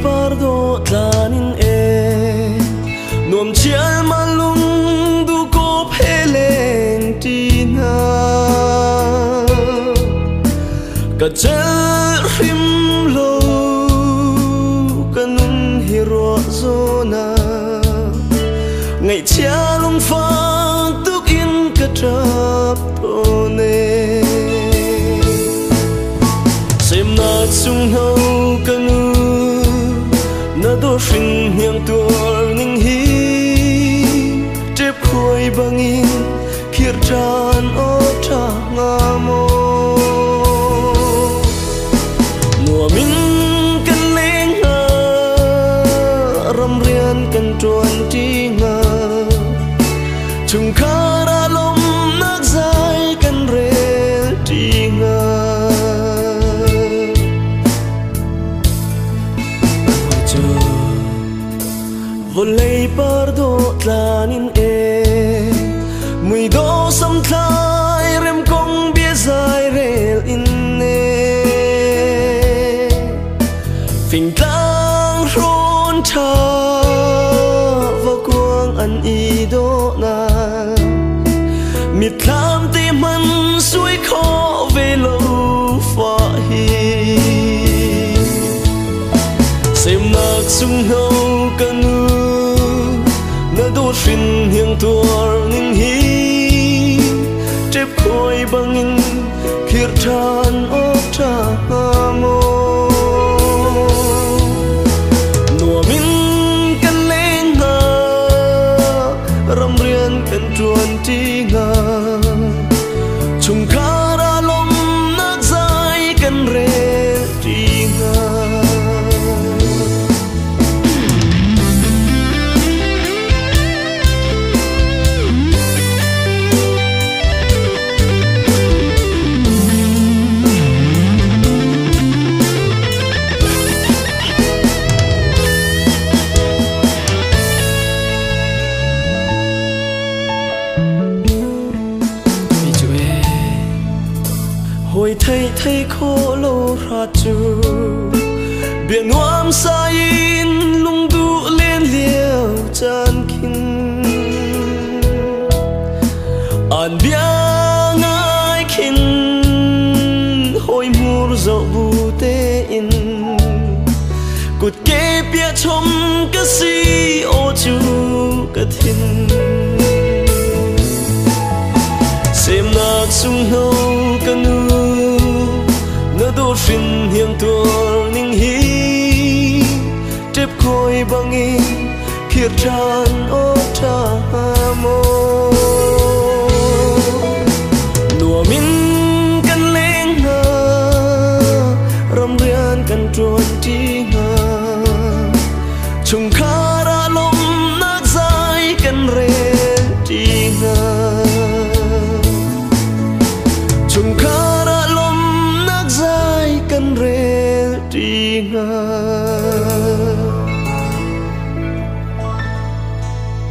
pardo tlanin nuam chial malung du ko pheleng tina ka chel rim lo kanun hiro zona ngày chia lung pha tuk in ka trap tone xem nát sung hau kanu na do shin hiang tuar ning hi trep khoi bangin khir tran o tha ngamo mùa min kan leng ha ram rian kan tuan ti nga chung khara lom nak zai kan re ti nga volei pardo tlanin mui do sam thlai rem kong bia zai rel in phình tlang ron tha va quang an i do na mit tham ti man suy kho về lâu pha hi xem nak sung hau kanu na do shin hiang tuar ning hi trep khoi bangin khir than o tha mo nua min kan leng ha ram rian kan tuan ti nga chung khara lom nak zai kan re ti nga hồi thấy khô lâu ra chu biển hoam sa in lung du lên liêu chan kin an bia ngai kin hồi mur zo bu te in cột ke pia chom ka si o chu ka thin xem nak sung hau kanu na do shin hiang tuar ning hi trep khoi bangin khir tran o tha mo